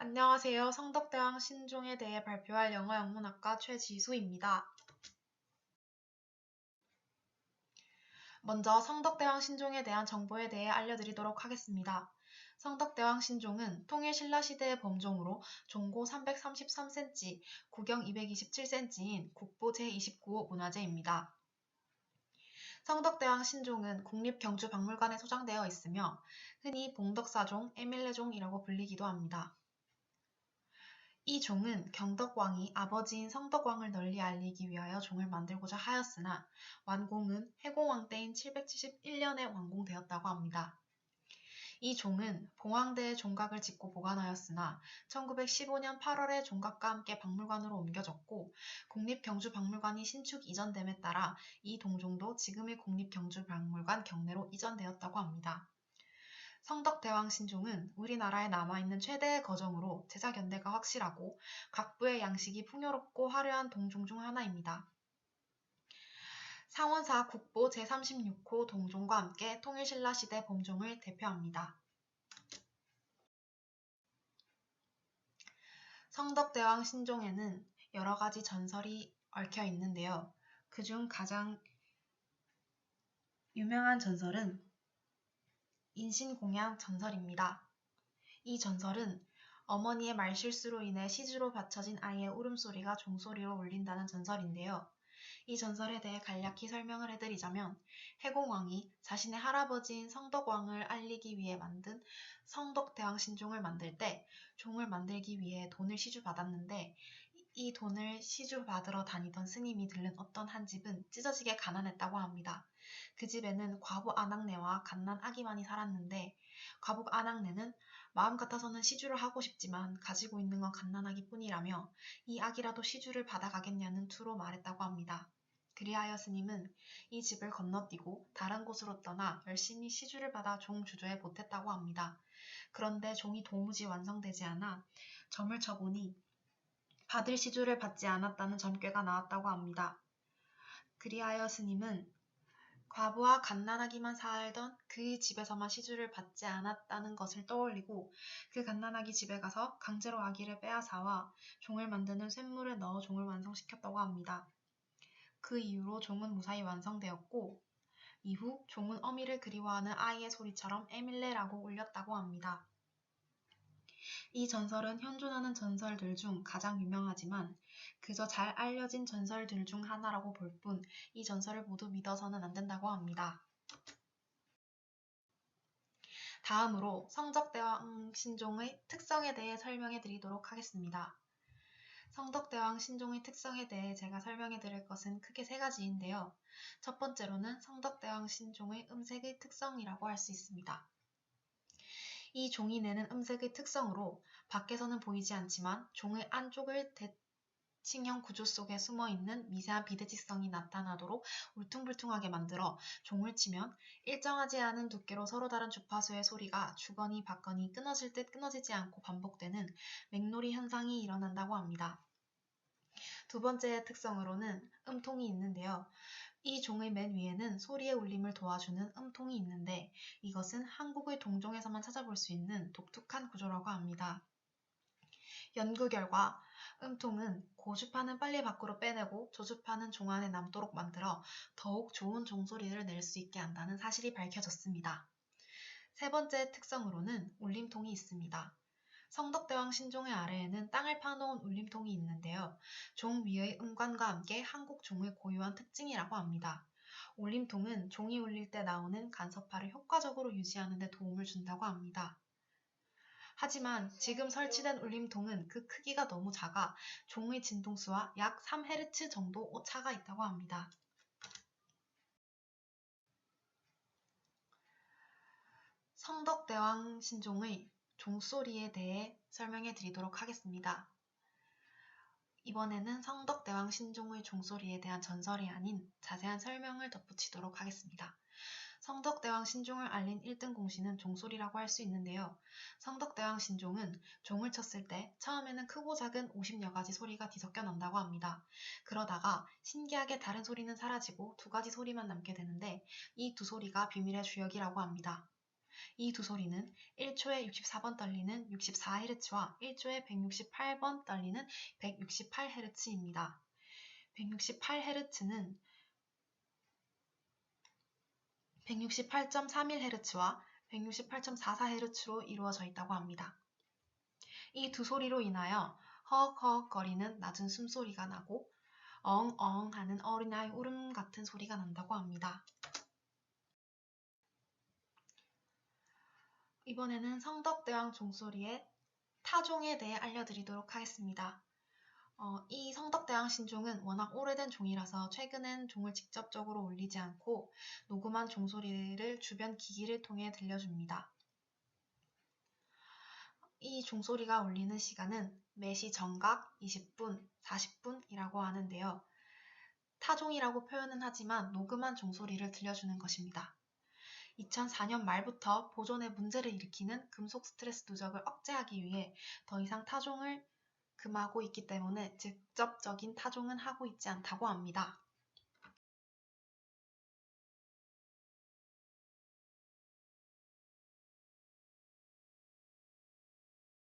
안녕하세요. 성덕대왕 신종에 대해 발표할 영어영문학과 최지수입니다. 먼저 성덕대왕 신종에 대한 정보에 대해 알려드리도록 하겠습니다. 성덕대왕 신종은 통일신라시대의 범종으로 종고 333cm, 구경 227cm인 국보 제29호 문화재입니다. 성덕대왕 신종은 국립경주박물관에 소장되어 있으며 흔히 봉덕사종, 에밀레종이라고 불리기도 합니다. 이 종은 경덕왕이 아버지인 성덕왕을 널리 알리기 위하여 종을 만들고자 하였으나 완공은 해공왕 때인 771년에 완공되었다고 합니다. 이 종은 봉황대에 종각을 짓고 보관하였으나 1915년 8월에 종각과 함께 박물관으로 옮겨졌고 국립경주박물관이 신축 이전됨에 따라 이 동종도 지금의 국립경주박물관 경내로 이전되었다고 합니다. 성덕대왕 신종은 우리나라에 남아있는 최대의 거정으로 제작 연대가 확실하고 각부의 양식이 풍요롭고 화려한 동종 중 하나입니다. 상원사 국보 제36호 동종과 함께 통일신라시대 범종을 대표합니다. 성덕대왕 신종에는 여러가지 전설이 얽혀 있는데요. 그중 가장 유명한 전설은 인신공양 전설입니다. 이 전설은 어머니의 말실수로 인해 시주로 받쳐진 아이의 울음소리가 종소리로 울린다는 전설인데요. 이 전설에 대해 간략히 설명을 해드리자면 해공왕이 자신의 할아버지인 성덕왕을 알리기 위해 만든 성덕대왕 신종을 만들 때 종을 만들기 위해 돈을 시주받았는데 이 돈을 시주받으러 다니던 스님이 들른 어떤 한 집은 찢어지게 가난했다고 합니다. 그 집에는 과부 아낙네와 갓난 아기만이 살았는데 과부 아낙네는 마음 같아서는 시주를 하고 싶지만 가지고 있는 건 갓난아기 뿐이라며 이 아기라도 시주를 받아가겠냐는 투로 말했다고 합니다. 그리하여 스님은 이 집을 건너뛰고 다른 곳으로 떠나 열심히 시주를 받아 종 주조에 보탰다고 합니다. 그런데 종이 도무지 완성되지 않아 점을 쳐보니 받을 시주를 받지 않았다는 점괘가 나왔다고 합니다. 그리하여 스님은 과부와 갓난아기만 살던 그 집에서만 시주를 받지 않았다는 것을 떠올리고 그 갓난아기 집에 가서 강제로 아기를 빼앗아와 종을 만드는 쇳물에 넣어 종을 완성시켰다고 합니다. 그 이후로 종은 무사히 완성되었고 이후 종은 어미를 그리워하는 아이의 소리처럼 에밀레라고 울렸다고 합니다. 이 전설은 현존하는 전설들 중 가장 유명하지만 그저 잘 알려진 전설들 중 하나라고 볼 뿐 이 전설을 모두 믿어서는 안 된다고 합니다. 다음으로 성덕대왕 신종의 특성에 대해 설명해 드리도록 하겠습니다. 성덕대왕 신종의 특성에 대해 제가 설명해 드릴 것은 크게 세 가지인데요. 첫 번째로는 성덕대왕 신종의 음색의 특성이라고 할 수 있습니다. 이 종이 내는 음색의 특성으로 밖에서는 보이지 않지만 종의 안쪽을 대칭형 구조 속에 숨어있는 미세한 비대칭성이 나타나도록 울퉁불퉁하게 만들어 종을 치면 일정하지 않은 두께로 서로 다른 주파수의 소리가 주거니 받거니 끊어질 듯 끊어지지 않고 반복되는 맥놀이 현상이 일어난다고 합니다. 두 번째 특성으로는 음통이 있는데요. 이 종의 맨 위에는 소리의 울림을 도와주는 음통이 있는데 이것은 한국의 동종에서만 찾아볼 수 있는 독특한 구조라고 합니다. 연구 결과 음통은 고주파는 빨리 밖으로 빼내고 저주파는 종 안에 남도록 만들어 더욱 좋은 종소리를 낼 수 있게 한다는 사실이 밝혀졌습니다. 세 번째 특성으로는 울림통이 있습니다. 성덕대왕 신종의 아래에는 땅을 파놓은 울림통이 있는데요. 종 위의 음관과 함께 한국 종의 고유한 특징이라고 합니다. 울림통은 종이 울릴 때 나오는 간섭파를 효과적으로 유지하는 데 도움을 준다고 합니다. 하지만 지금 설치된 울림통은 그 크기가 너무 작아 종의 진동수와 약 3Hz 정도 차가 있다고 합니다. 성덕대왕 신종의 종소리에 대해 설명해 드리도록 하겠습니다. 이번에는 성덕대왕 신종의 종소리에 대한 전설이 아닌 자세한 설명을 덧붙이도록 하겠습니다. 성덕대왕 신종을 알린 1등 공신은 종소리라고 할 수 있는데요. 성덕대왕 신종은 종을 쳤을 때 처음에는 크고 작은 50여 가지 소리가 뒤섞여 난다고 합니다. 그러다가 신기하게 다른 소리는 사라지고 두 가지 소리만 남게 되는데 이 두 소리가 비밀의 주역이라고 합니다. 이 두 소리는 1초에 64번 떨리는 64Hz와 1초에 168번 떨리는 168Hz입니다. 168Hz는 168.31Hz와 168.44Hz로 이루어져 있다고 합니다. 이 두 소리로 인하여 허헉허헉거리는 낮은 숨소리가 나고 어엉어엉 하는 어린아이 울음 같은 소리가 난다고 합니다. 이번에는 성덕대왕 종소리의 타종에 대해 알려드리도록 하겠습니다. 이 성덕대왕 신종은 워낙 오래된 종이라서 최근엔 종을 직접적으로 울리지 않고 녹음한 종소리를 주변 기기를 통해 들려줍니다. 이 종소리가 울리는 시간은 매시 정각 20분, 40분이라고 하는데요. 타종이라고 표현은 하지만 녹음한 종소리를 들려주는 것입니다. 2004년 말부터 보존에 문제를 일으키는 금속 스트레스 누적을 억제하기 위해 더 이상 타종을 금하고 있기 때문에 직접적인 타종은 하고 있지 않다고 합니다.